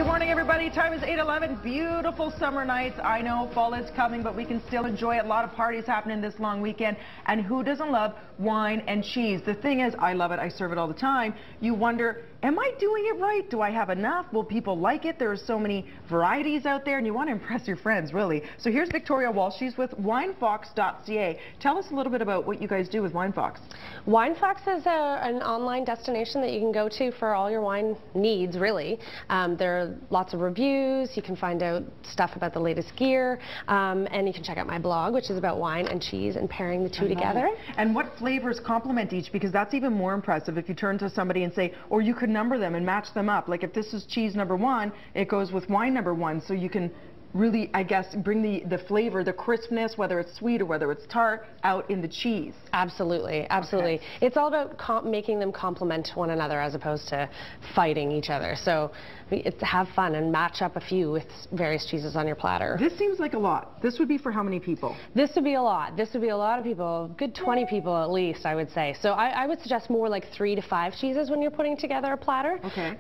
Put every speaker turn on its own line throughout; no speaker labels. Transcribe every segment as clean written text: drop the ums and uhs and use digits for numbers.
Good morning, everybody. Time is 8:11. Beautiful summer nights. I know fall is coming, but we can still enjoy it. A lot of parties happening this long weekend. And who doesn't love wine and cheese? The thing is, I love it. I serve it all the time. You wonder, am I doing it right? Do I have enough? Will people like it? There are so many varieties out there, and you want to impress your friends, really. So here's Victoria Walsh. She's with Winefox.ca. Tell us a little bit about what you guys do with Winefox.
Winefox is an online destination that you can go to for all your wine needs, really. There are lots of reviews. You can find out stuff about the latest gear, and you can check out my blog, which is about wine and cheese and pairing the two together.
And what flavors complement each? Because that's even more impressive if you turn to somebody and say, or you could number them and match them up. Like if this is cheese number 1, it goes with wine number 1, so you can really, I guess, bring the flavor, the crispness, whether it's sweet or whether it's tart, out in the cheese.
Absolutely, absolutely. Okay. It's all about making them complement one another as opposed to fighting each other. So it's have fun and match up a few with various cheeses on your platter.
This seems like a lot. This would be for how many people?
This would be a lot. This would be a lot of people, good 20 people at least, I would say. So I would suggest more like 3 to 5 cheeses when you're putting together a platter.
Okay.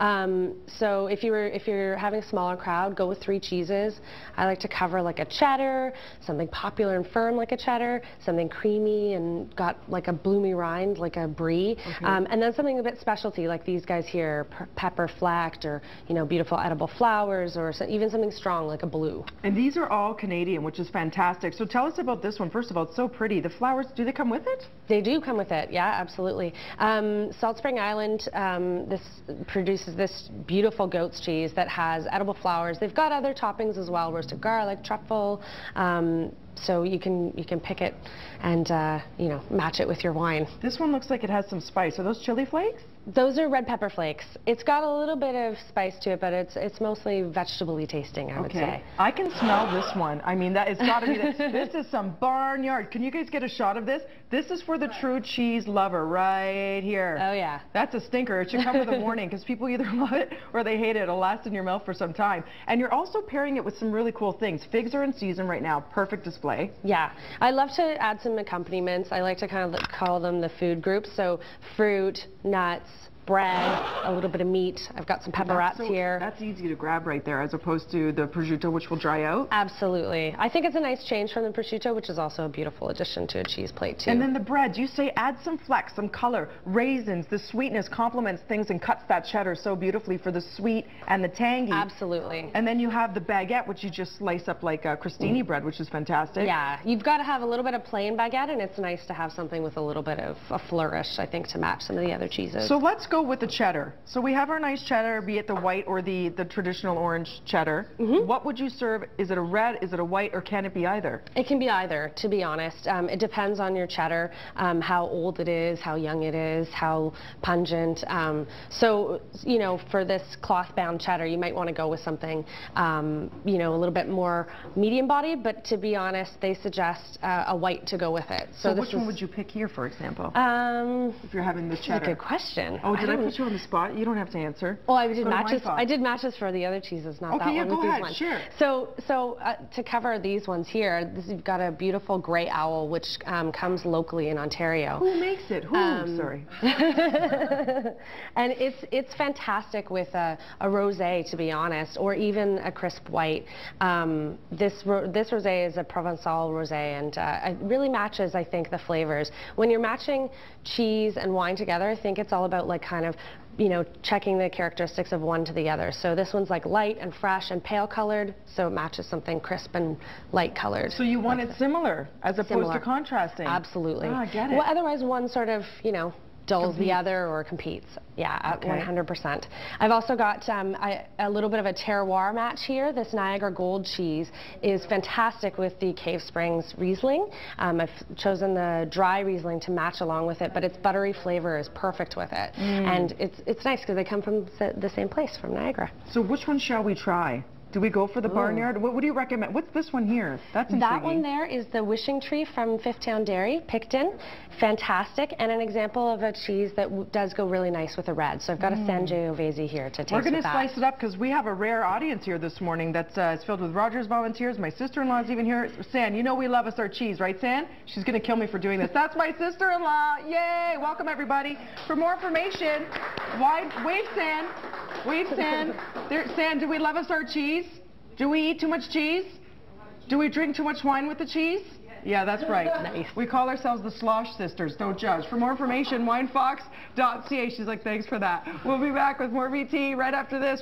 So if you're having a smaller crowd, go with 3 cheeses. I like to cover like a cheddar, something popular and firm like a cheddar, something creamy and got like a bloomy rind like a brie, okay. And then something a bit specialty like these guys here, pepper flacked, or beautiful edible flowers, or even something strong like a blue. And
these are all Canadian, which is fantastic. So tell us about this one. First of all, it's so pretty. The flowers, do they come with it?
They do come with it, yeah, absolutely. Salt Spring Island this produces this beautiful goat's cheese that has edible flowers. They've got other toppings as well, roasted garlic, truffle, so you can pick it and match it with your wine.
This one looks like it has some spice. Are those chili flakes?
Those are red pepper flakes. It's got a little bit of spice to it, but it's mostly vegetable-y tasting, I would say.
I can smell this one. I mean, it's got to be this. This is some barnyard. Can you guys get a shot of this? This is for the true cheese lover right here.
Oh, yeah.
That's a stinker. It should come with a warning because people either love it or they hate it. It'll last in your mouth for some time. And you're also pairing it with some really cool things. Figs are in season right now. Perfect display.
Yeah. I love to add some accompaniments. I like to kind of call them the food groups. So fruit, nuts, bread, a little bit of meat. I've got some pepperettes here.
That's easy to grab right there as opposed to the prosciutto, which will dry out.
Absolutely. I think it's a nice change from the prosciutto, which is also a beautiful addition to a cheese plate too.
And then the bread, you say add some flex, some color, raisins. The sweetness complements things and cuts that cheddar so beautifully for the sweet and the tangy.
Absolutely.
And then you have the baguette, which you just slice up like a crostini bread, which is fantastic.
Yeah, you've got to have a little bit of plain baguette, and it's nice to have something with a little bit of a flourish, I think, to match some of the other cheeses.
So let's go with the cheddar. So we have our nice cheddar, be it the white or the traditional orange cheddar. Mm-hmm. What would you serve? Is it a red, is it a white, or can it be either?
It can be either, to be honest. It depends on your cheddar, how old it is, how young it is, how pungent. So, for this cloth-bound cheddar, you might want to go with something, a little bit more medium body, but to be honest, they suggest a white to go with it.
So which one would you pick here, for example? If you're having the cheddar.
That's a good question.
Oh, did I put you on the spot? You don't have to answer.
Well, I did matches for the other cheeses, not that one.
Okay, go ahead,
ones.
Sure.
So to cover these ones here, you've got a beautiful gray owl, which comes locally in Ontario.
Who makes it? Who? Sorry.
And it's fantastic with a rosé, to be honest, or even a crisp white. This rosé is a Provençal rosé, and it really matches, I think, the flavors. When you're matching cheese and wine together, I think it's all about like kind of checking the characteristics of one to the other. So this one's like light and fresh and pale colored, so it matches something crisp and light colored.
So you want it similar as opposed to contrasting.
Absolutely.
Oh, I get it.
Well, otherwise one sort of, dulls the other or competes. Yeah, okay. 100%. I've also got a little bit of a terroir match here. This Niagara Gold cheese is fantastic with the Cave Springs Riesling. I've chosen the dry Riesling to match along with it, but its buttery flavor is perfect with it. And it's nice because they come from the same place, from Niagara.
So which one shall we try? Do we go for the barnyard? What do you recommend? What's this one here? That's intriguing.
That one there is the Wishing Tree from Fifth Town Dairy, Picton. Fantastic, and an example of a cheese that does go really nice with a red. So I've got a Sangiovese here to taste.
We're going to slice it up because we have a rare audience here this morning that's filled with Rogers volunteers. My sister-in-law is even here. San, we love us our cheese, right, San? She's going to kill me for doing this. That's my sister-in-law. Yay! Welcome, everybody. For more information, wave, San. Wave San. San, do we love us our cheese? Do we eat too much cheese? Do we drink too much wine with the cheese? Yeah, that's right. Nice. We call ourselves the Slosh Sisters. Don't judge. For more information, Winefox.ca. She's like, thanks for that. We'll be back with more VT right after this.